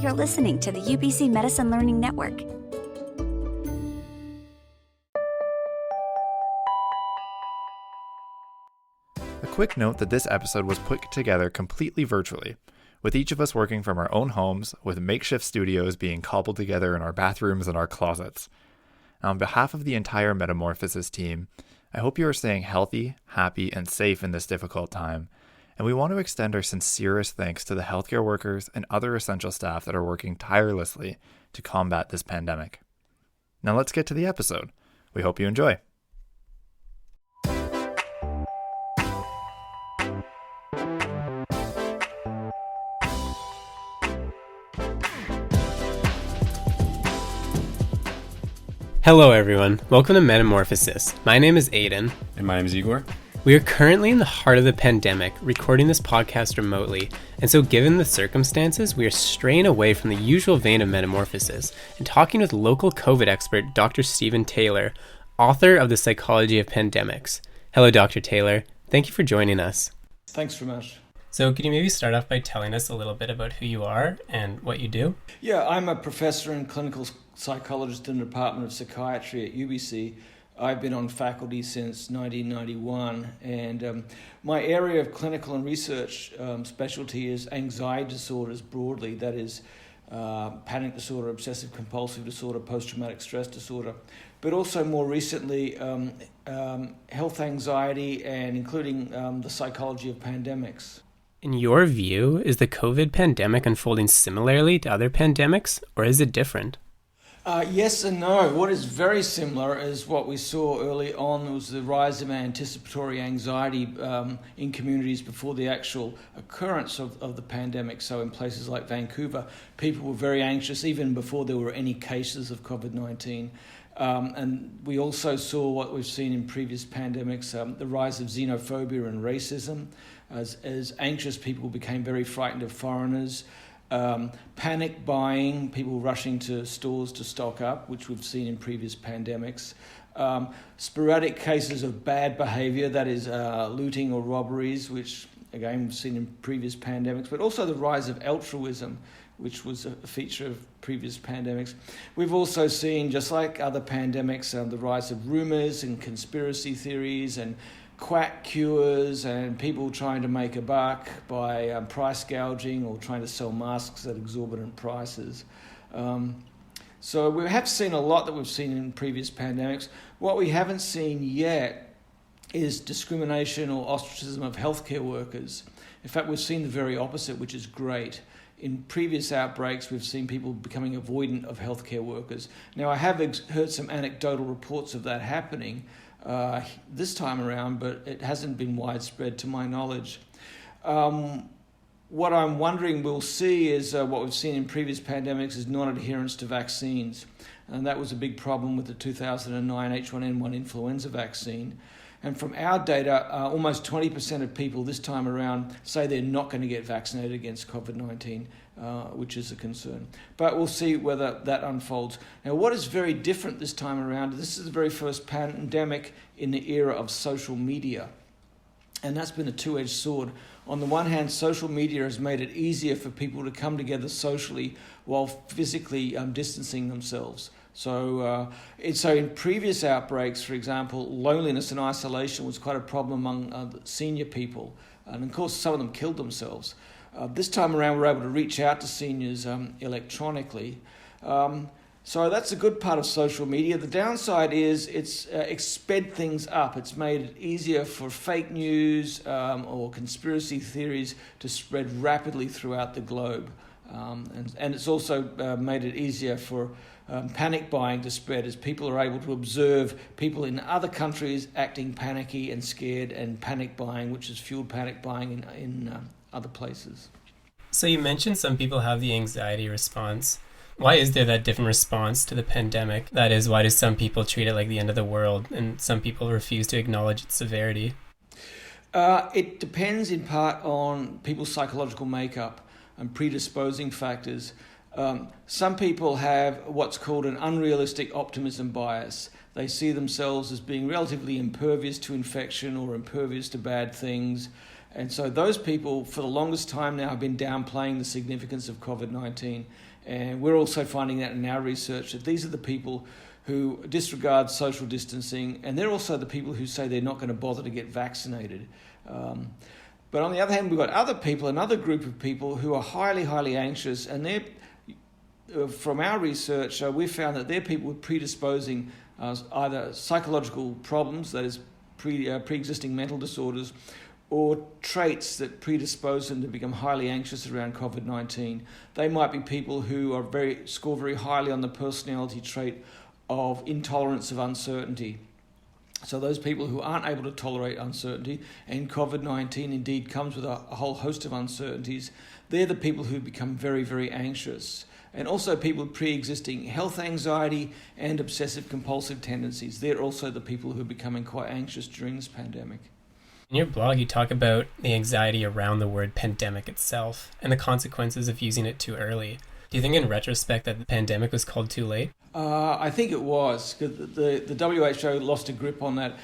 You're listening to the UBC Medicine Learning Network. A quick note that this episode was put together completely virtually, with each of us working from our own homes, with makeshift studios being cobbled together in our bathrooms and our closets. Now, on behalf of the entire Metamorphosis team, I hope you are staying healthy, happy, and safe in this difficult time, and we want to extend our sincerest thanks to the healthcare workers and other essential staff that are working tirelessly to combat this pandemic. Now let's get to the episode. We hope you enjoy. Hello everyone, welcome to Metamorphosis. My name is Aidan. And my name is Igor. We are currently in the heart of the pandemic, recording this podcast remotely, and so given the circumstances, we are straying away from the usual vein of Metamorphosis and talking with local COVID expert Dr. Stephen Taylor, author of The Psychology of Pandemics. Hello Dr. Taylor, thank you for joining us. Thanks very much. So could you maybe start off by telling us a little bit about who you are and what you do? Yeah, I'm a professor and clinical psychologist in the Department of Psychiatry at UBC. I've been on faculty since 1991, and my area of clinical and research specialty is anxiety disorders broadly, that is panic disorder, obsessive compulsive disorder, post-traumatic stress disorder, but also more recently health anxiety and including the psychology of pandemics. In your view, is the COVID pandemic unfolding similarly to other pandemics, or is it different? Yes and no. What is very similar is what we saw early on was the rise of anticipatory anxiety in communities before the actual occurrence of the pandemic. So in places like Vancouver, people were very anxious even before there were any cases of COVID-19. And we also saw what we've seen in previous pandemics, the rise of xenophobia and racism, as anxious people became very frightened of foreigners. Panic buying, people rushing to stores to stock up, which we've seen in previous pandemics. Sporadic cases of bad behaviour, that is looting or robberies, which again we've seen in previous pandemics, but also the rise of altruism, which was a feature of previous pandemics. We've also seen, just like other pandemics, the rise of rumours and conspiracy theories and quack cures and people trying to make a buck by price gouging or trying to sell masks at exorbitant prices. So we have seen a lot that we've seen in previous pandemics. What we haven't seen yet is discrimination or ostracism of healthcare workers. In fact, we've seen the very opposite, which is great. In previous outbreaks, we've seen people becoming avoidant of healthcare workers. Now, I have heard some anecdotal reports of that happening this time around, but it hasn't been widespread to my knowledge. What I'm wondering we'll see is what we've seen in previous pandemics is non-adherence to vaccines. And that was a big problem with the 2009 H1N1 influenza vaccine. And from our data, almost 20% of people this time around say they're not going to get vaccinated against COVID-19, which is a concern. But we'll see whether that unfolds. Now, what is very different this time around, this is the very first pandemic in the era of social media. And that's been a two-edged sword. On the one hand, social media has made it easier for people to come together socially while physically distancing themselves. So in previous outbreaks, for example, loneliness and isolation was quite a problem among senior people. And of course, some of them killed themselves. This time around, we're able to reach out to seniors electronically. So that's a good part of social media. The downside is it's sped things up. It's made it easier for fake news or conspiracy theories to spread rapidly throughout the globe. And it's also made it easier for panic buying to spread as people are able to observe people in other countries acting panicky and scared and panic buying, which has fueled panic buying in other places. So you mentioned some people have the anxiety response. Why is there that different response to the pandemic? That is, why do some people treat it like the end of the world and some people refuse to acknowledge its severity? It depends in part on people's psychological makeup and predisposing factors. Some people have what's called an unrealistic optimism bias. They see themselves as being relatively impervious to infection or impervious to bad things. And so those people, for the longest time now, have been downplaying the significance of COVID-19. And we're also finding out in our research that these are the people who disregard social distancing, and they're also the people who say they're not going to bother to get vaccinated. But on the other hand, we've got other people, another group of people who are highly, highly anxious, and they're, from our research, we found that they're people with predisposing either psychological problems, that is pre-existing mental disorders, or traits that predispose them to become highly anxious around COVID-19. They might be people who are score very highly on the personality trait of intolerance of uncertainty. So those people who aren't able to tolerate uncertainty, and COVID-19 indeed comes with a whole host of uncertainties, they're the people who become very, very anxious. And also people with pre-existing health anxiety and obsessive compulsive tendencies. They're also the people who are becoming quite anxious during this pandemic. In your blog, you talk about the anxiety around the word pandemic itself and the consequences of using it too early. Do you think in retrospect that the pandemic was called too late? I think it was, because the WHO lost a grip on that.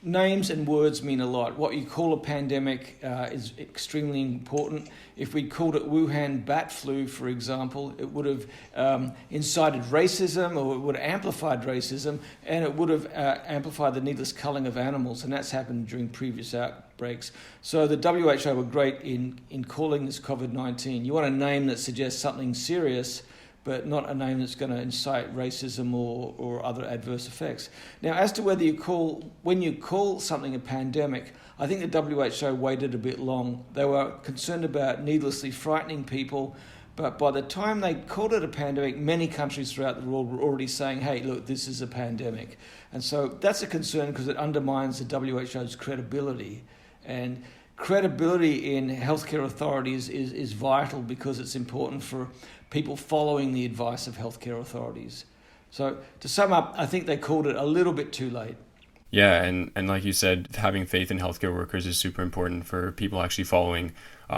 Names and words mean a lot. What you call a pandemic is extremely important. If we called it Wuhan bat flu, for example, it would have incited racism, or it would have amplified racism, and it would have amplified the needless culling of animals, and that's happened during previous outbreaks. So the WHO were great in calling this COVID-19. You want a name that suggests something serious, but not a name that's going to incite racism or other adverse effects. Now, as to when you call something a pandemic, I think the WHO waited a bit long. They were concerned about needlessly frightening people, but by the time they called it a pandemic, many countries throughout the world were already saying, hey, look, this is a pandemic. And so that's a concern because it undermines the WHO's credibility. And credibility in healthcare authorities is vital because it's important for people following the advice of healthcare authorities. So to sum up, I think they called it a little bit too late. Yeah, and like you said, having faith in healthcare workers is super important for people actually following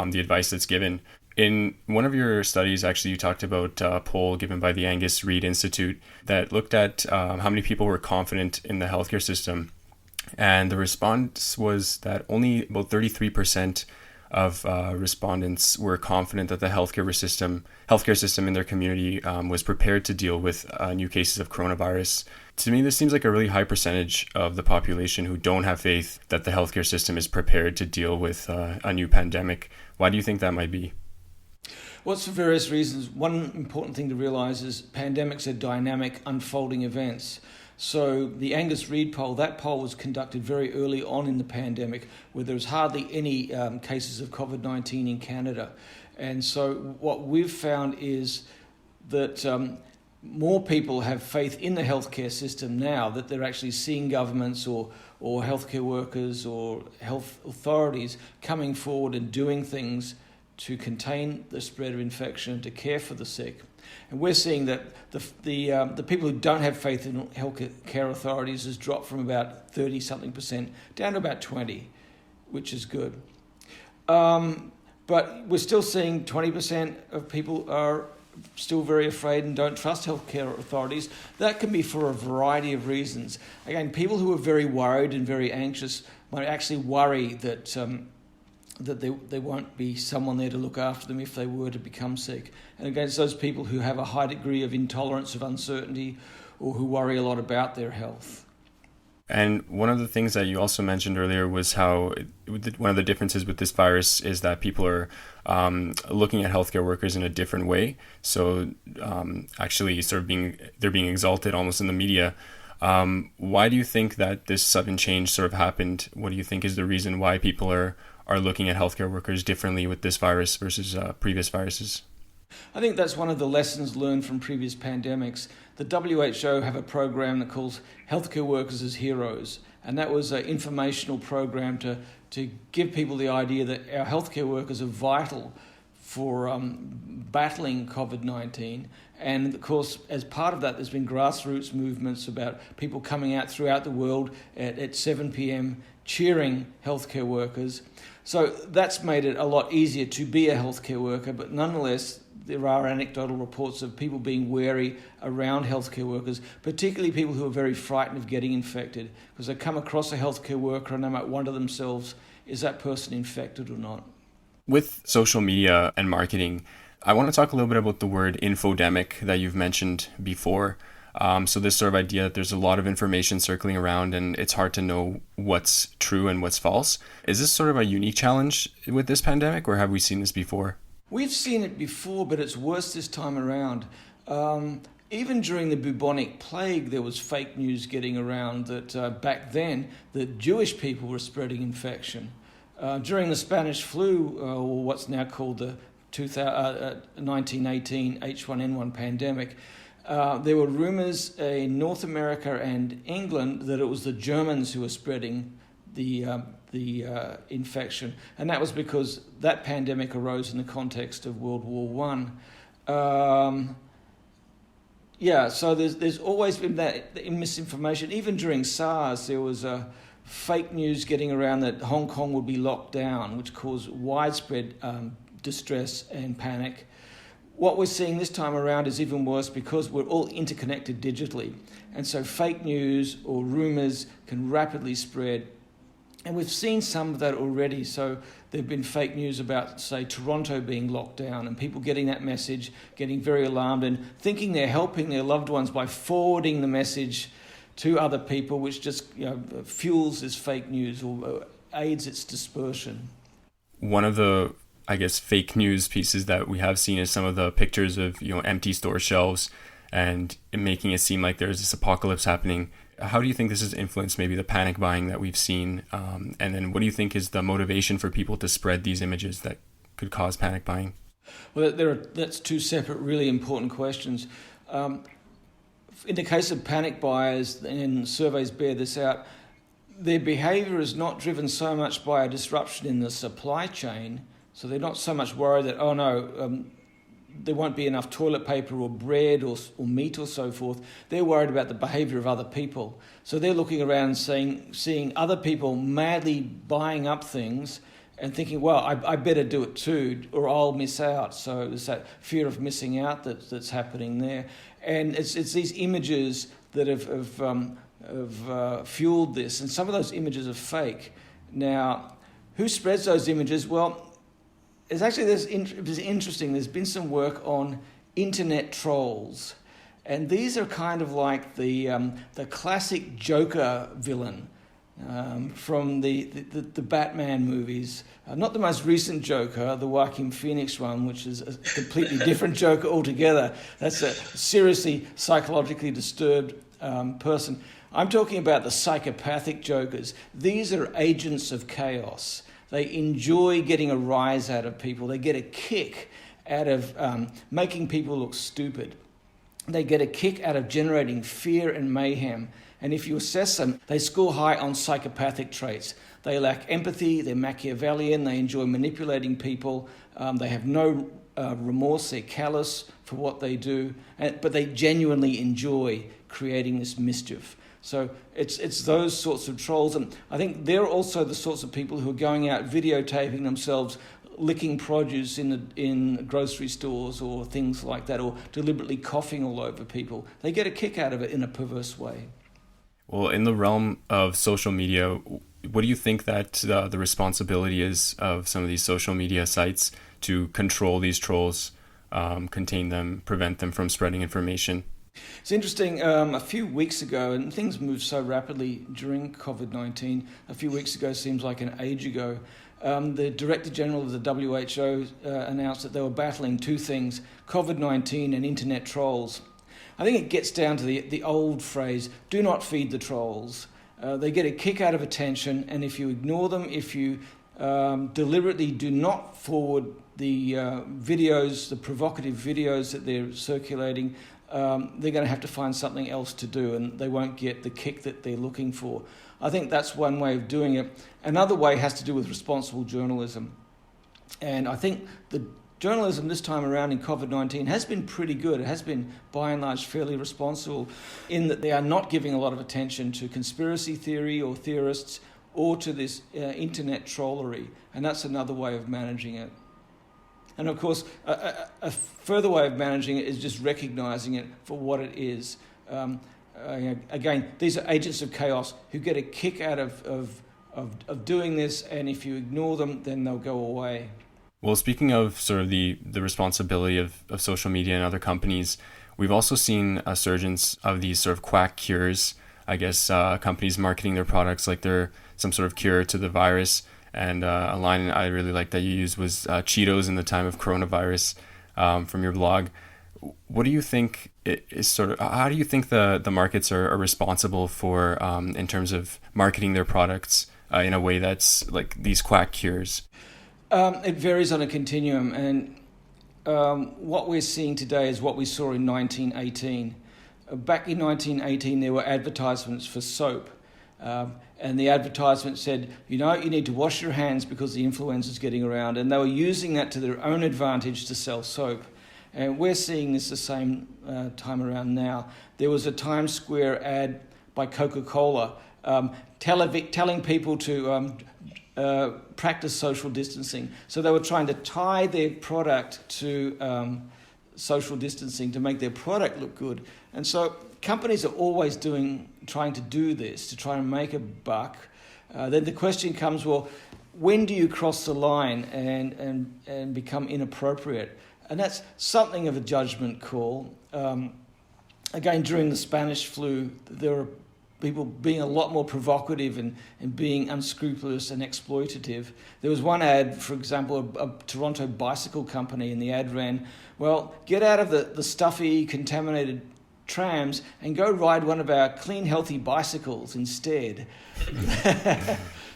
the advice that's given. In one of your studies, actually, you talked about a poll given by the Angus Reid Institute that looked at how many people were confident in the healthcare system. And the response was that only about 33% of respondents were confident that the healthcare system in their community was prepared to deal with new cases of coronavirus. To me, this seems like a really high percentage of the population who don't have faith that the healthcare system is prepared to deal with a new pandemic. Why do you think that might be? Well, it's for various reasons. One important thing to realise is pandemics are dynamic, unfolding events. So the Angus Reid poll, that poll was conducted very early on in the pandemic, where there was hardly any cases of COVID-19 in Canada. And so what we've found is that more people have faith in the healthcare system now, that they're actually seeing governments or healthcare workers or health authorities coming forward and doing things to contain the spread of infection, to care for the sick. And we're seeing that the people who don't have faith in healthcare authorities has dropped from about 30-something% down to about 20%, which is good. But we're still seeing 20% of people are still very afraid and don't trust healthcare authorities. That can be for a variety of reasons. Again, people who are very worried and very anxious might actually worry that there won't be someone there to look after them if they were to become sick. And against those people who have a high degree of intolerance of uncertainty or who worry a lot about their health. And one of the things that you also mentioned earlier was how one of the differences with this virus is that people are looking at healthcare workers in a different way. So actually they're being exalted almost in the media. Why do you think that this sudden change sort of happened? What do you think is the reason why people are looking at healthcare workers differently with this virus versus previous viruses? I think that's one of the lessons learned from previous pandemics. The WHO have a program that calls Healthcare Workers as Heroes, and that was an informational program to give people the idea that our healthcare workers are vital for battling COVID-19. And of course, as part of that, there's been grassroots movements about people coming out throughout the world at 7 p.m. cheering healthcare workers. So that's made it a lot easier to be a healthcare worker, but nonetheless, there are anecdotal reports of people being wary around healthcare workers, particularly people who are very frightened of getting infected, because they come across a healthcare worker and they might wonder themselves, is that person infected or not? With social media and marketing, I want to talk a little bit about the word infodemic that you've mentioned before. So this sort of idea that there's a lot of information circling around and it's hard to know what's true and what's false. Is this sort of a unique challenge with this pandemic, or have we seen this before? We've seen it before, but it's worse this time around. Even during the bubonic plague, there was fake news getting around that back then that Jewish people were spreading infection. During the Spanish flu, or what's now called the 1918 H1N1 pandemic, there were rumours in North America and England that it was the Germans who were spreading the infection, and that was because that pandemic arose in the context of World War One. So there's always been that misinformation. Even during SARS, there was fake news getting around that Hong Kong would be locked down, which caused widespread distress and panic. What we're seeing this time around is even worse because we're all interconnected digitally, and so fake news or rumours can rapidly spread. And we've seen some of that already. So there have been fake news about, say, Toronto being locked down, and people getting that message, getting very alarmed and thinking they're helping their loved ones by forwarding the message to other people, which just fuels this fake news or aids its dispersion. One of the, I guess, fake news pieces that we have seen is some of the pictures of empty store shelves and making it seem like there's this apocalypse happening. How do you think this has influenced maybe the panic buying that we've seen? And then what do you think is the motivation for people to spread these images that could cause panic buying? Well, that's two separate really important questions. In the case of panic buyers, and surveys bear this out, their behaviour is not driven so much by a disruption in the supply chain. So they're not so much worried that, there won't be enough toilet paper or bread or meat or so forth. They're worried about the behaviour of other people. So they're looking around and seeing other people madly buying up things and thinking, well, I better do it too, or I'll miss out. So there's that fear of missing out that's happening there. And it's these images that have fueled this. And some of those images are fake. Now, who spreads those images? Well, it's interesting. There's been some work on internet trolls, and these are kind of like the classic Joker villain from the Batman movies. Not the most recent Joker, the Joaquin Phoenix one, which is a completely different Joker altogether. That's a seriously psychologically disturbed person. I'm talking about the psychopathic Jokers. These are agents of chaos. They enjoy getting a rise out of people. They get a kick out of making people look stupid. They get a kick out of generating fear and mayhem. And if you assess them, they score high on psychopathic traits. They lack empathy, they're Machiavellian, they enjoy manipulating people, they have no remorse, they're callous for what they do, but they genuinely enjoy creating this mischief. So it's those sorts of trolls, and I think they're also the sorts of people who are going out videotaping themselves licking produce in grocery stores or things like that, or deliberately coughing all over people. They get a kick out of it in a perverse way. Well, in the realm of social media, what do you think that the responsibility is of some of these social media sites to control these trolls, contain them, prevent them from spreading information? It's interesting, a few weeks ago, and things moved so rapidly during COVID-19, a few weeks ago seems like an age ago, the Director General of the WHO announced that they were battling two things, COVID-19 and internet trolls. I think it gets down to the old phrase, do not feed the trolls. They get a kick out of attention, and if you ignore them, if you deliberately do not forward the videos, the provocative videos that they're circulating, they're going to have to find something else to do, and they won't get the kick that they're looking for. I think that's one way of doing it. Another way has to do with responsible journalism. And I think the journalism this time around in COVID-19 has been pretty good. It has been, by and large, fairly responsible in that they are not giving a lot of attention to conspiracy theory or theorists or to this internet trollery. And that's another way of managing it. And of course, a further way of managing it is just recognizing it for what it is. Again, these are agents of chaos who get a kick out of doing this, and if you ignore them, then they'll go away. Well, speaking of sort of the responsibility of social media and other companies, we've also seen a surgence of these sort of quack cures. I guess companies marketing their products like they're some sort of cure to the virus. And a line I really liked that you used was Cheetos in the time of coronavirus from your blog. What do you think is sort of, how do you think the markets are responsible for in terms of marketing their products in a way that's like these quack cures? It varies on a continuum, and what we're seeing today is what we saw in 1918. Back in 1918, there were advertisements for soap, and the advertisement said, you need to wash your hands because the influenza's getting around, and they were using that to their own advantage to sell soap. And we're seeing this the same time around now. There was a Times Square ad by Coca-Cola telling people to practice social distancing. So they were trying to tie their product to social distancing to make their product look good. And so companies are always trying to do this, to try and make a buck. Then the question comes, well, when do you cross the line and become inappropriate? And that's something of a judgment call. Again, during the Spanish flu, there were people being a lot more provocative and being unscrupulous and exploitative. There was one ad, for example, a Toronto bicycle company, and the ad ran, well, get out of the stuffy, contaminated trams and go ride one of our clean, healthy bicycles instead.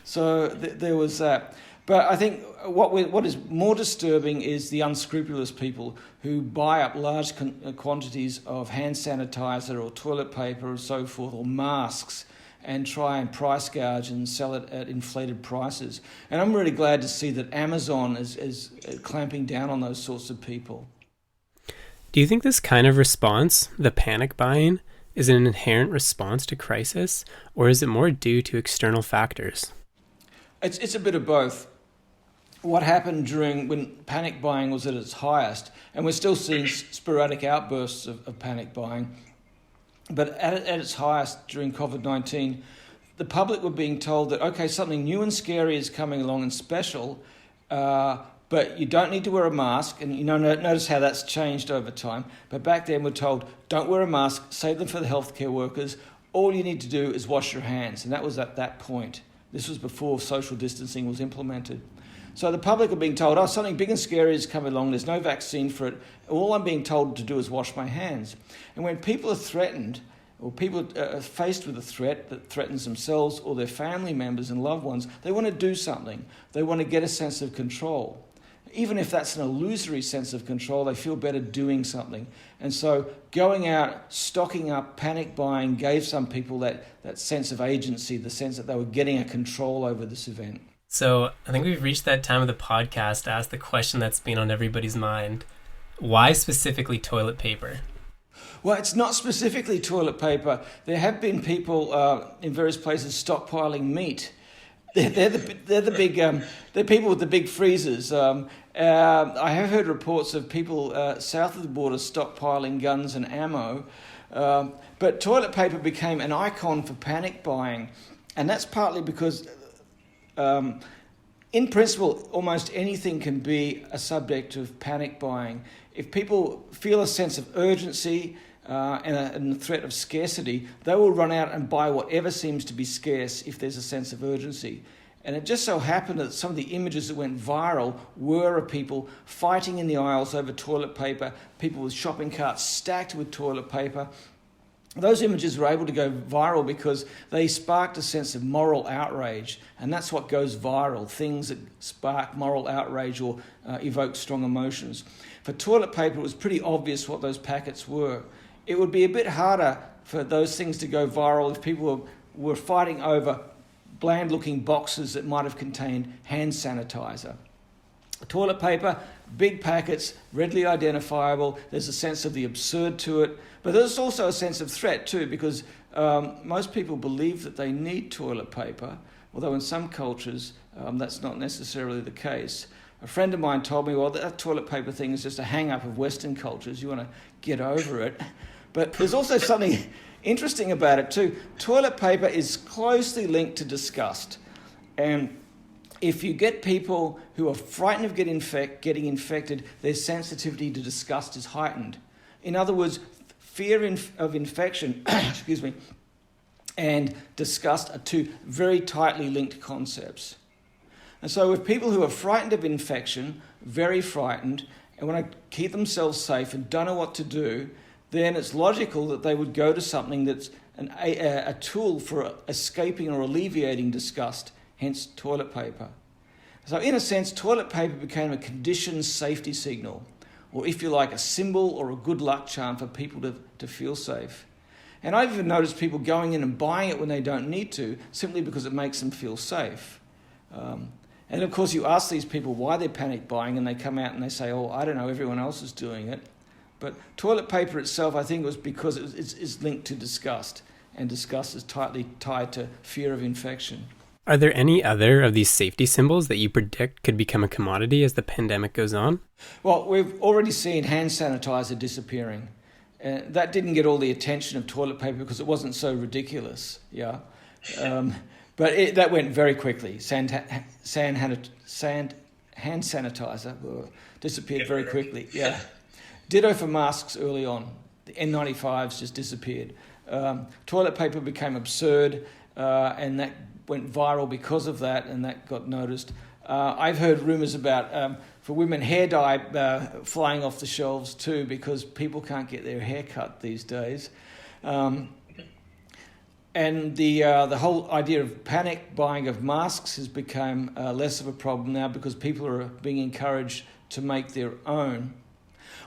So there was that. But I think what is more disturbing is the unscrupulous people who buy up large quantities of hand sanitizer or toilet paper or so forth, or masks, and try and price gouge and sell it at inflated prices. And I'm really glad to see that Amazon is clamping down on those sorts of people. Do you think this kind of response, the panic buying, is an inherent response to crisis, or is it more due to external factors? It's a bit of both. What happened when panic buying was at its highest, and we're still seeing sporadic outbursts of panic buying, but at its highest during COVID-19, the public were being told that, okay, something new and scary is coming along and special, but you don't need to wear a mask, and notice how that's changed over time. But back then we're told, don't wear a mask, save them for the healthcare workers, all you need to do is wash your hands, and that was at that point. This was before social distancing was implemented. So the public are being told, something big and scary is coming along, there's no vaccine for it, all I'm being told to do is wash my hands. And when people are threatened, or people are faced with a threat that threatens themselves or their family members and loved ones, they want to do something. They want to get a sense of control. Even if that's an illusory sense of control, they feel better doing something. And so going out, stocking up, panic buying gave some people that sense of agency, the sense that they were getting a control over this event. So I think we've reached that time of the podcast to ask the question that's been on everybody's mind. Why specifically toilet paper? Well, it's not specifically toilet paper. There have been people in various places stockpiling meat. They're people with the big freezers. I have heard reports of people south of the border stockpiling guns and ammo. But toilet paper became an icon for panic buying, and that's partly because in principle, almost anything can be a subject of panic buying. If people feel a sense of urgency and the threat of scarcity, they will run out and buy whatever seems to be scarce if there's a sense of urgency. And it just so happened that some of the images that went viral were of people fighting in the aisles over toilet paper, people with shopping carts stacked with toilet paper. Those images were able to go viral because they sparked a sense of moral outrage, and that's what goes viral, things that spark moral outrage or evoke strong emotions. For toilet paper, it was pretty obvious what those packets were. It would be a bit harder for those things to go viral if people were fighting over bland-looking boxes that might have contained hand sanitizer. Toilet paper, big packets, readily identifiable. There's a sense of the absurd to it. But there's also a sense of threat too, because most people believe that they need toilet paper, although in some cultures that's not necessarily the case. a friend of mine told me, well, that toilet paper thing is just a hang-up of Western cultures. You want to get over it. But there's also something interesting about it too. Toilet paper is closely linked to disgust. And if you get people who are frightened of getting infected, their sensitivity to disgust is heightened. In other words, fear of infection excuse me, and disgust are two very tightly linked concepts. And so with people who are frightened of infection, very frightened, and want to keep themselves safe and don't know what to do, then it's logical that they would go to something that's a tool for escaping or alleviating disgust, hence toilet paper. So in a sense, toilet paper became a conditioned safety signal, or if you like, a symbol or a good luck charm for people to feel safe. And I've even noticed people going in and buying it when they don't need to, simply because it makes them feel safe. And of course, you ask these people why they're panic buying, and they come out and they say, oh, I don't know, everyone else is doing it. But toilet paper itself, I think, was because it's linked to disgust, and disgust is tightly tied to fear of infection. Are there any other of these safety symbols that you predict could become a commodity as the pandemic goes on? Well, we've already seen hand sanitizer disappearing. That didn't get all the attention of toilet paper because it wasn't so ridiculous, yeah. But that went very quickly. Hand sanitizer disappeared very quickly, yeah. Ditto for masks early on. The N95s just disappeared. Toilet paper became absurd, and that went viral because of that, and that got noticed. I've heard rumours about, for women, hair dye flying off the shelves too, because people can't get their hair cut these days. And the whole idea of panic buying of masks has become less of a problem now because people are being encouraged to make their own.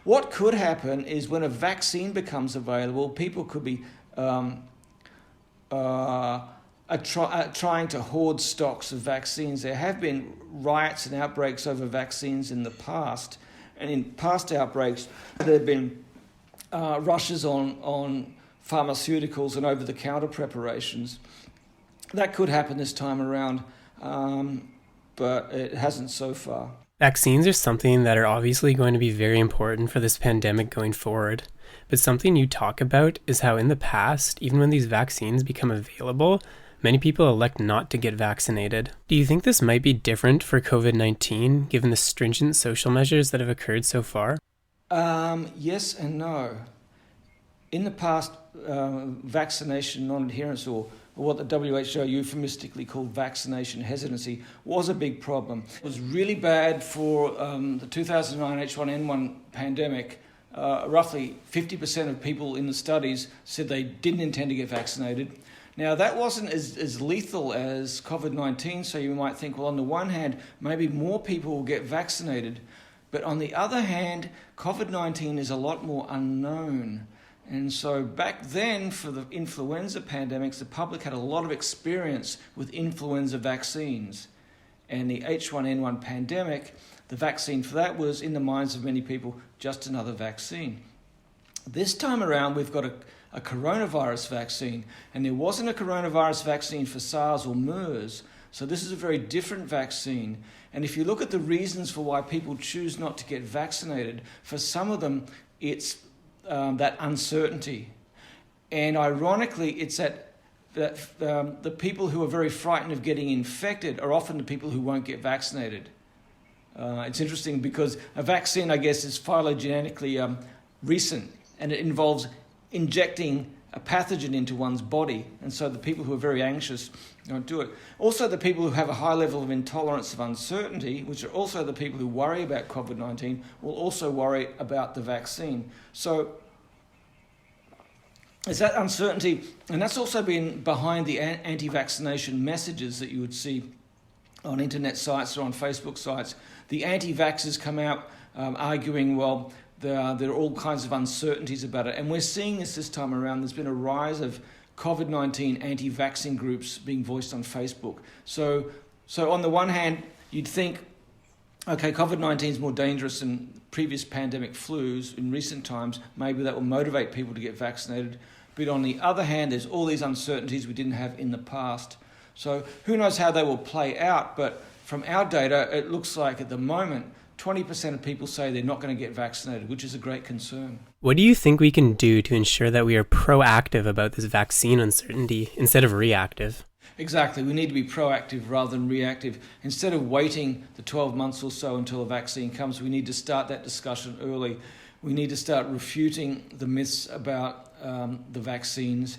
What could happen is when a vaccine becomes available, people could be trying to hoard stocks of vaccines. There have been riots and outbreaks over vaccines in the past, and in past outbreaks there have been rushes on pharmaceuticals and over-the-counter preparations. That could happen this time around, but it hasn't so far. Vaccines are something that are obviously going to be very important for this pandemic going forward. But something you talk about is how in the past, even when these vaccines become available, many people elect not to get vaccinated. Do you think this might be different for COVID-19, given the stringent social measures that have occurred so far? Yes and no. In the past, vaccination non-adherence, or what the WHO euphemistically called vaccination hesitancy, was a big problem. It was really bad for the 2009 H1N1 pandemic. Roughly 50% of people in the studies said they didn't intend to get vaccinated. Now, that wasn't as lethal as COVID-19, so you might think, well, on the one hand, maybe more people will get vaccinated. But on the other hand, COVID-19 is a lot more unknown. And so back then, for the influenza pandemics, the public had a lot of experience with influenza vaccines. And the H1N1 pandemic, the vaccine for that was, in the minds of many people, just another vaccine. This time around, we've got a coronavirus vaccine, and there wasn't a coronavirus vaccine for SARS or MERS, so this is a very different vaccine. And if you look at the reasons for why people choose not to get vaccinated, for some of them, it's that uncertainty. And ironically, it's that the people who are very frightened of getting infected are often the people who won't get vaccinated. It's interesting because a vaccine, I guess, is phylogenetically recent, and it involves injecting a pathogen into one's body. And so the people who are very anxious don't do it. Also, the people who have a high level of intolerance of uncertainty, which are also the people who worry about COVID-19, will also worry about the vaccine. So it's that uncertainty, and that's also been behind the anti-vaccination messages that you would see on internet sites or on Facebook sites. The anti-vaxxers come out arguing, well, there are all kinds of uncertainties about it. And we're seeing this time around. There's been a rise of COVID-19 anti-vaccine groups being voiced on Facebook. So on the one hand, you'd think, okay, COVID-19 is more dangerous than previous pandemic flus in recent times. Maybe that will motivate people to get vaccinated. But on the other hand, there's all these uncertainties we didn't have in the past. So who knows how they will play out. But from our data, it looks like at the moment 20% of people say they're not going to get vaccinated, which is a great concern. What do you think we can do to ensure that we are proactive about this vaccine uncertainty instead of reactive? Exactly. We need to be proactive rather than reactive. Instead of waiting the 12 months or so until a vaccine comes, we need to start that discussion early. We need to start refuting the myths about the vaccines.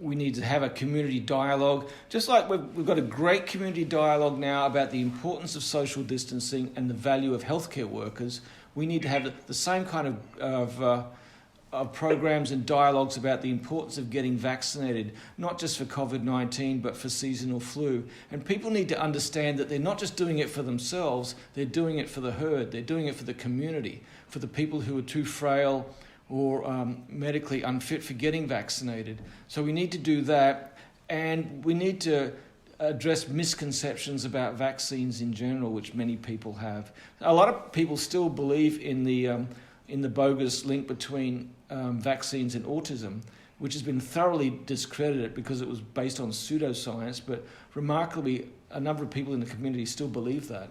We need to have a community dialogue. Just like we've got a great community dialogue now about the importance of social distancing and the value of healthcare workers, we need to have the same kind of programs and dialogues about the importance of getting vaccinated, not just for COVID-19, but for seasonal flu. And people need to understand that they're not just doing it for themselves, they're doing it for the herd, they're doing it for the community, for the people who are too frail or medically unfit for getting vaccinated. So we need to do that, and we need to address misconceptions about vaccines in general, which many people have. A lot of people still believe in the bogus link between vaccines and autism, which has been thoroughly discredited because it was based on pseudoscience, but remarkably, a number of people in the community still believe that.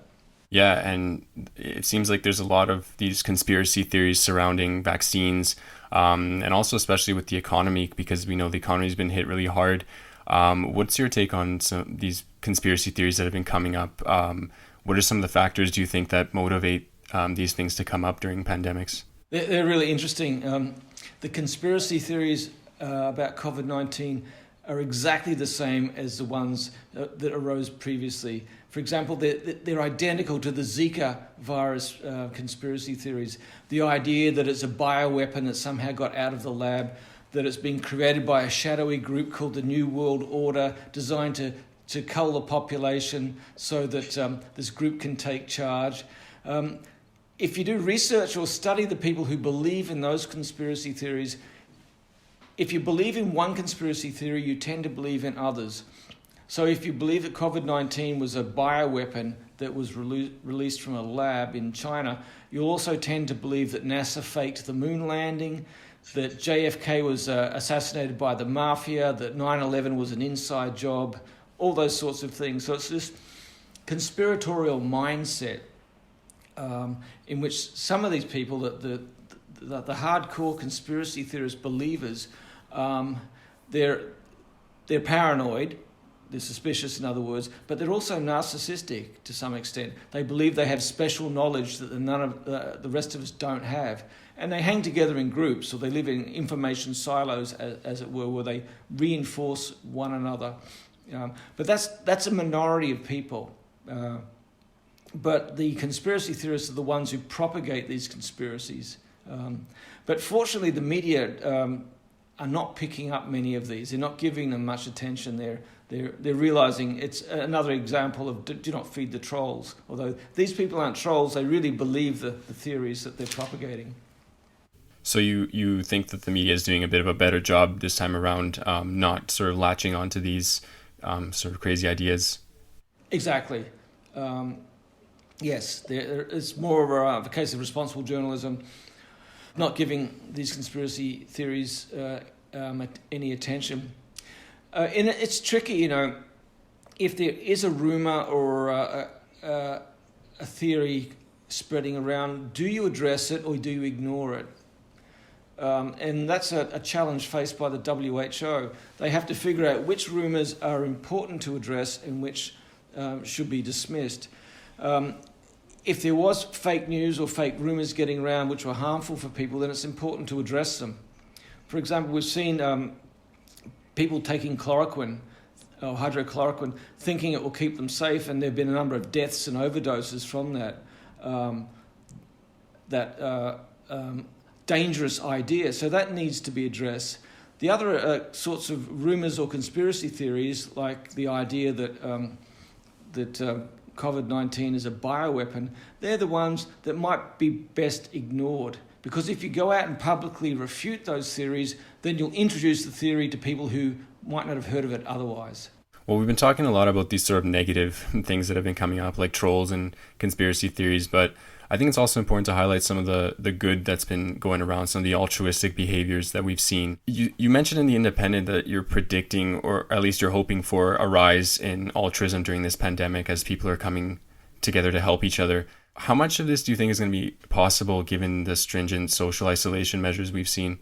Yeah, and it seems like there's a lot of these conspiracy theories surrounding vaccines, and also especially with the economy, because we know the economy's been hit really hard. What's your take on some these conspiracy theories that have been coming up? What are some of the factors, do you think, that motivate these things to come up during pandemics? They're really interesting. The conspiracy theories about COVID-19 are exactly the same as the ones that arose previously. For example, they're identical to the Zika virus conspiracy theories. The idea that it's a bioweapon that somehow got out of the lab, that it's been created by a shadowy group called the New World Order, designed to cull the population so that this group can take charge. If you do research or study the people who believe in those conspiracy theories, if you believe in one conspiracy theory, you tend to believe in others. So if you believe that COVID-19 was a bioweapon that was released from a lab in China, you'll also tend to believe that NASA faked the moon landing, that JFK was assassinated by the mafia, that 9/11 was an inside job, all those sorts of things. So it's this conspiratorial mindset in which some of these people, the hardcore conspiracy theorist believers, they're paranoid, they're suspicious in other words, but they're also narcissistic to some extent. They believe they have special knowledge that none of the rest of us don't have. And they hang together in groups, or they live in information silos, as it were, where they reinforce one another. But that's a minority of people. But the conspiracy theorists are the ones who propagate these conspiracies. But fortunately, the media are not picking up many of these. They're not giving them much attention. They're realizing it's another example of do not feed the trolls. Although these people aren't trolls, they really believe the theories that they're propagating. So you think that the media is doing a bit of a better job this time around, not sort of latching onto these sort of crazy ideas? Exactly. Yes, it's more of a case of responsible journalism, not giving these conspiracy theories any attention. And it's tricky, if there is a rumor or a theory spreading around, do you address it or do you ignore it? And that's a challenge faced by the WHO. They have to figure out which rumors are important to address and which should be dismissed. If there was fake news or fake rumors getting around which were harmful for people, then it's important to address them. For example, we've seen people taking chloroquine or hydrochloroquine thinking it will keep them safe, and there have been a number of deaths and overdoses from that dangerous idea. So that needs to be addressed. The other sorts of rumors or conspiracy theories, like the idea that COVID-19 is a bioweapon, they're the ones that might be best ignored. Because if you go out and publicly refute those theories, then you'll introduce the theory to people who might not have heard of it otherwise. Well, we've been talking a lot about these sort of negative things that have been coming up, like trolls and conspiracy theories, but I think it's also important to highlight some of the good that's been going around, some of the altruistic behaviors that we've seen. You mentioned in The Independent that you're predicting, or at least you're hoping for, a rise in altruism during this pandemic as people are coming together to help each other. How much of this do you think is going to be possible given the stringent social isolation measures we've seen?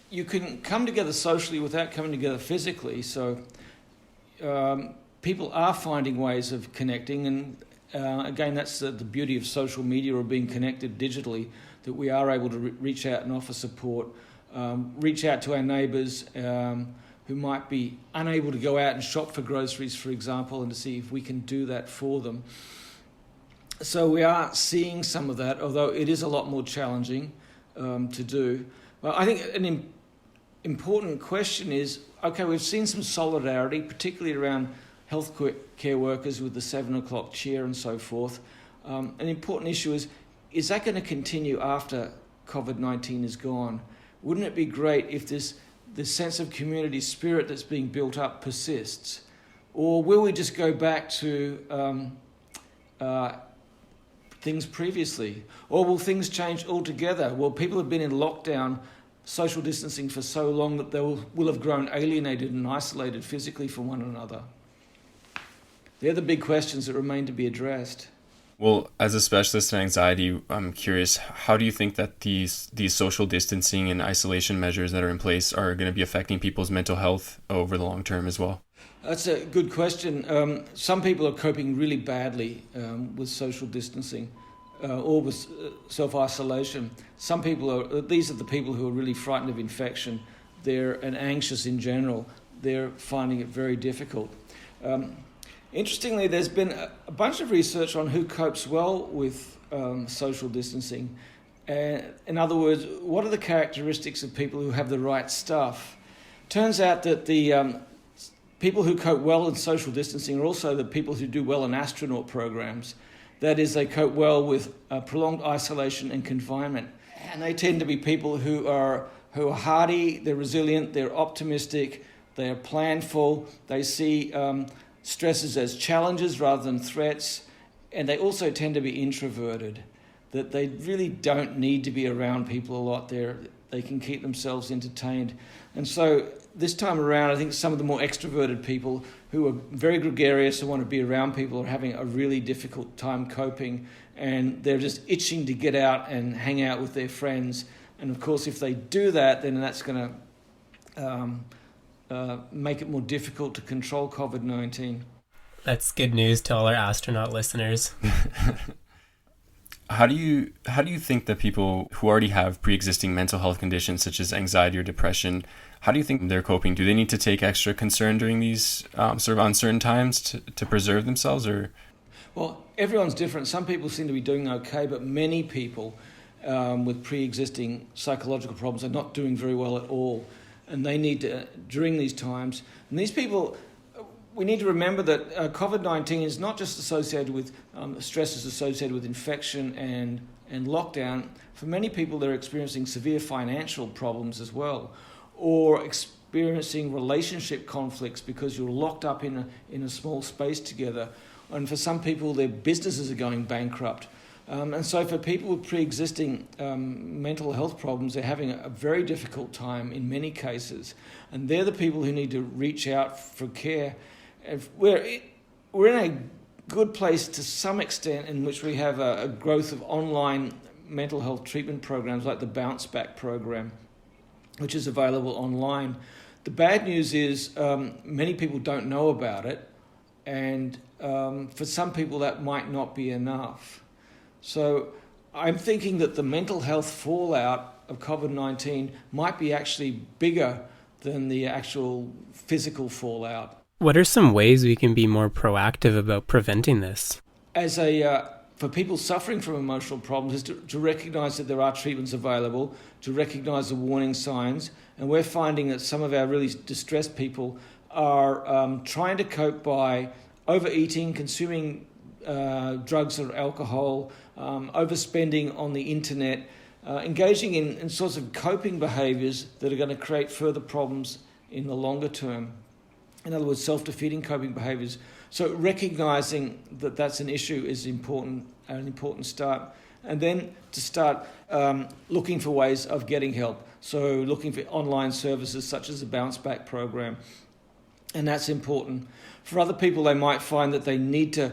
You can come together socially without coming together physically. So people are finding ways of connecting. And again, that's the beauty of social media or being connected digitally, that we are able to reach out and offer support, reach out to our neighbours who might be unable to go out and shop for groceries, for example, and to see if we can do that for them. So we are seeing some of that, although it is a lot more challenging to do. Well, I think an important question is, okay, we've seen some solidarity, particularly around health care workers with the 7 o'clock cheer and so forth. An important issue is that going to continue after COVID-19 is gone? Wouldn't it be great if this sense of community spirit that's being built up persists? Or will we just go back to things previously? Or will things change altogether? Well, people have been in lockdown, social distancing for so long that they will have grown alienated and isolated physically from one another. They're the big questions that remain to be addressed. Well, as a specialist in anxiety, I'm curious, how do you think that these social distancing and isolation measures that are in place are going to be affecting people's mental health over the long term as well? That's a good question. Some people are coping really badly with social distancing or with self-isolation. Some people these are the people who are really frightened of infection. And anxious in general. They're finding it very difficult. Interestingly, there's been a bunch of research on who copes well with social distancing. In other words, what are the characteristics of people who have the right stuff? Turns out that the people who cope well in social distancing are also the people who do well in astronaut programs. That is, they cope well with prolonged isolation and confinement. And they tend to be people who are hardy, they're resilient, they're optimistic, they are planful, they see stresses as challenges rather than threats, and they also tend to be introverted, that they really don't need to be around people a lot. They can keep themselves entertained. And so this time around, I think some of the more extroverted people who are very gregarious and want to be around people are having a really difficult time coping, and they're just itching to get out and hang out with their friends. And of course, if they do that, then that's going to make it more difficult to control COVID-19. That's good news to all our astronaut listeners. How do you think that people who already have pre-existing mental health conditions such as anxiety or depression, how do you think they're coping? Do they need to take extra concern during these sort of uncertain times to preserve themselves? Or? Well, everyone's different. Some people seem to be doing okay, but many people with pre-existing psychological problems are not doing very well at all. And they need to, during these times, and these people, we need to remember that COVID-19 is not just associated with stresses associated with infection and lockdown. For many people, they're experiencing severe financial problems as well, or experiencing relationship conflicts because you're locked up in a small space together. And for some people, their businesses are going bankrupt. And so for people with pre-existing mental health problems, they're having a very difficult time in many cases. And they're the people who need to reach out for care. We're in a good place to some extent in which we have a growth of online mental health treatment programs like the Bounce Back program, which is available online. The bad news is many people don't know about it. And for some people, that might not be enough. So I'm thinking that the mental health fallout of COVID-19 might be actually bigger than the actual physical fallout. What are some ways we can be more proactive about preventing this? For people suffering from emotional problems, is to recognise that there are treatments available, to recognise the warning signs. And we're finding that some of our really distressed people are trying to cope by overeating, consuming drugs or alcohol, overspending on the internet, engaging in sorts of coping behaviours that are going to create further problems in the longer term. In other words, self-defeating coping behaviours. So recognising that that's an issue is an important start. And then to start looking for ways of getting help. So looking for online services such as the Bounce Back program. And that's important. For other people, they might find that they need to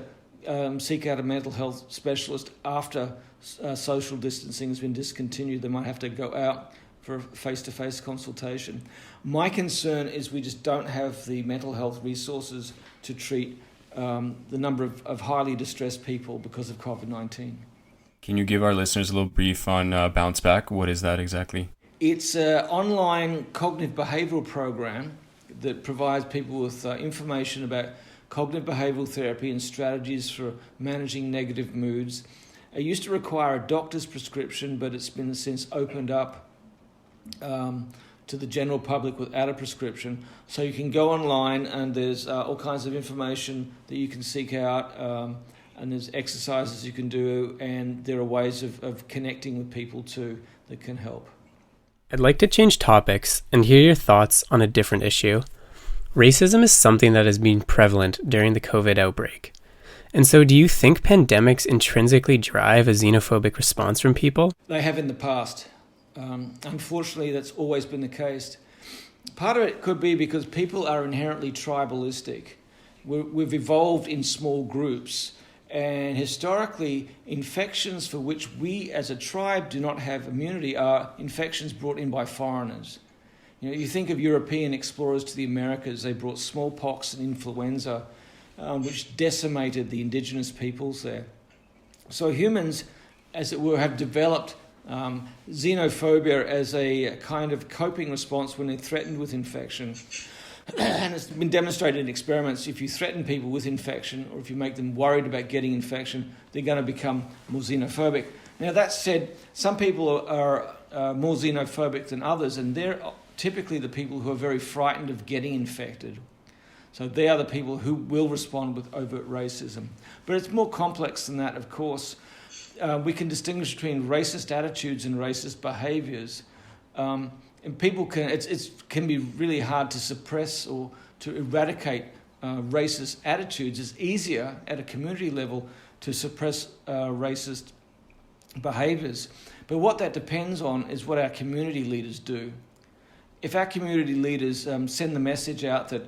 seek out a mental health specialist after social distancing has been discontinued. They might have to go out for a face-to-face consultation. My concern is we just don't have the mental health resources to treat the number of highly distressed people because of COVID-19. Can you give our listeners a little brief on Bounce Back? What is that exactly? It's an online cognitive behavioural program that provides people with information about cognitive behavioural therapy and strategies for managing negative moods. It used to require a doctor's prescription, but it's been since opened up to the general public without a prescription. So you can go online and there's all kinds of information that you can seek out, and there's exercises you can do, and there are ways of connecting with people too that can help. I'd like to change topics and hear your thoughts on a different issue. Racism is something that has been prevalent during the COVID outbreak. And so do you think pandemics intrinsically drive a xenophobic response from people? They have in the past. Unfortunately, that's always been the case. Part of it could be because people are inherently tribalistic. We've evolved in small groups, and historically, infections for which we as a tribe do not have immunity are infections brought in by foreigners. You think of European explorers to the Americas. They brought smallpox and influenza, which decimated the indigenous peoples there. So humans, as it were, have developed xenophobia as a kind of coping response when they're threatened with infection. And it's been demonstrated in experiments, if you threaten people with infection or if you make them worried about getting infection, they're going to become more xenophobic. Now, that said, some people are more xenophobic than others, and they're typically the people who are very frightened of getting infected. So they are the people who will respond with overt racism. But it's more complex than that, of course. We can distinguish between racist attitudes and racist behaviours. And people can be really hard to suppress or to eradicate racist attitudes. It's easier at a community level to suppress racist behaviours. But what that depends on is what our community leaders do. If our community leaders send the message out that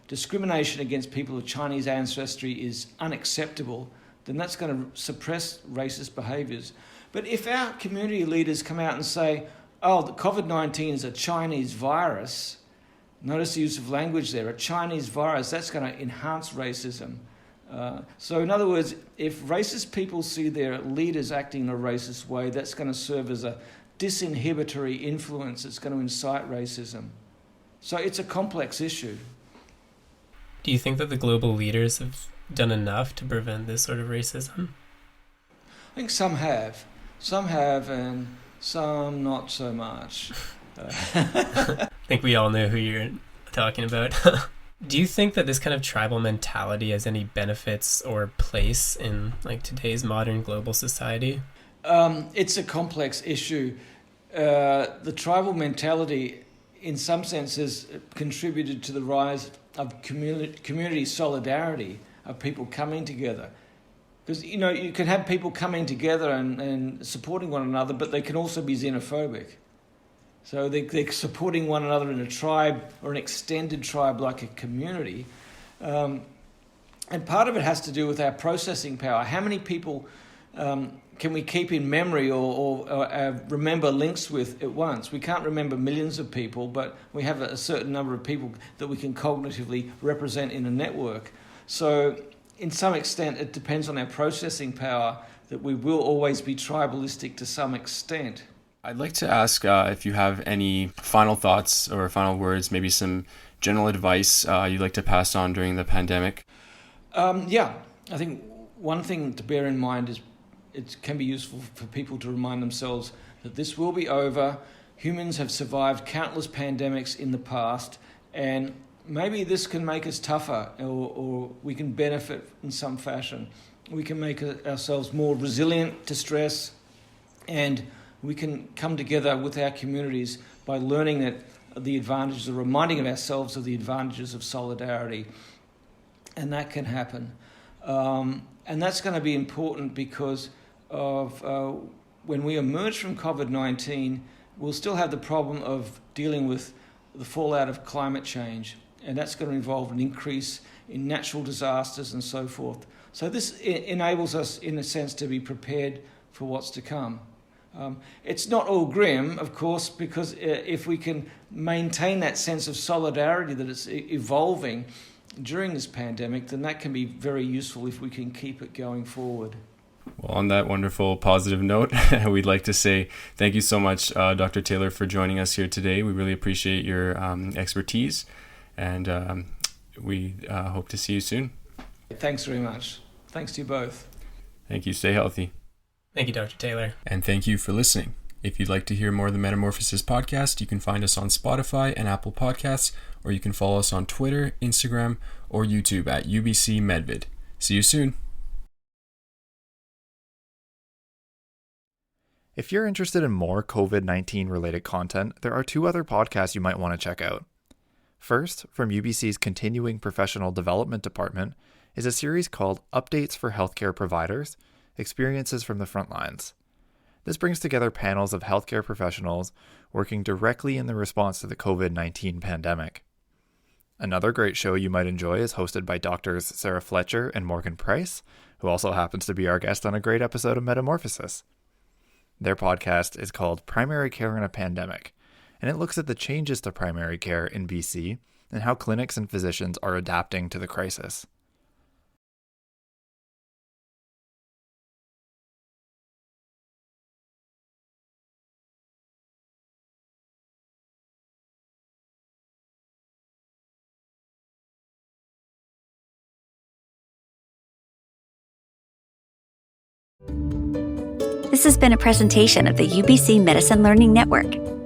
discrimination against people of Chinese ancestry is unacceptable, then that's going to suppress racist behaviours. But if our community leaders come out and say, oh, the COVID-19 is a Chinese virus, notice the use of language there, a Chinese virus, that's going to enhance racism. So in other words, if racist people see their leaders acting in a racist way, that's going to serve as a disinhibitory influence. It's going to incite racism. So it's a complex issue. Do you think that the global leaders have done enough to prevent this sort of racism? I think some have. Some have, and some not so much. I think we all know who you're talking about. Do you think that this kind of tribal mentality has any benefits or place in today's modern global society? It's a complex issue. The tribal mentality, in some senses, contributed to the rise of community solidarity, of people coming together. Because, you can have people coming together and supporting one another, but they can also be xenophobic. So they're supporting one another in a tribe or an extended tribe like a community. And part of it has to do with our processing power. How many people can we keep in memory or remember links with at once? We can't remember millions of people, but we have a certain number of people that we can cognitively represent in a network. So in some extent, it depends on our processing power that we will always be tribalistic to some extent. I'd like to ask if you have any final thoughts or final words, maybe some general advice you'd like to pass on during the pandemic. I think one thing to bear in mind is it can be useful for people to remind themselves that this will be over. Humans have survived countless pandemics in the past, and maybe this can make us tougher, or we can benefit in some fashion. We can make ourselves more resilient to stress, and we can come together with our communities by learning that the advantages, reminding of ourselves of the advantages of solidarity. And that can happen. And that's going to be important because of when we emerge from COVID-19, we'll still have the problem of dealing with the fallout of climate change. And that's going to involve an increase in natural disasters and so forth. So this enables us, in a sense, to be prepared for what's to come. It's not all grim, of course, because if we can maintain that sense of solidarity that it's evolving during this pandemic, then that can be very useful if we can keep it going forward. Well, on that wonderful positive note, we'd like to say thank you so much, Dr. Taylor, for joining us here today. We really appreciate your expertise, and we hope to see you soon. Thanks very much. Thanks to you both. Thank you. Stay healthy. Thank you, Dr. Taylor. And thank you for listening. If you'd like to hear more of the Metamorphosis podcast, you can find us on Spotify and Apple Podcasts, or you can follow us on Twitter, Instagram, or YouTube at UBC Medvid. See you soon. If you're interested in more COVID-19 related content, there are 2 other podcasts you might want to check out. First, from UBC's Continuing Professional Development Department, is a series called Updates for Healthcare Providers, Experiences from the Front Lines. This brings together panels of healthcare professionals working directly in the response to the COVID-19 pandemic. Another great show you might enjoy is hosted by Doctors Sarah Fletcher and Morgan Price, who also happens to be our guest on a great episode of Metamorphosis. Their podcast is called Primary Care in a Pandemic, and it looks at the changes to primary care in BC and how clinics and physicians are adapting to the crisis. This has been a presentation of the UBC Medicine Learning Network.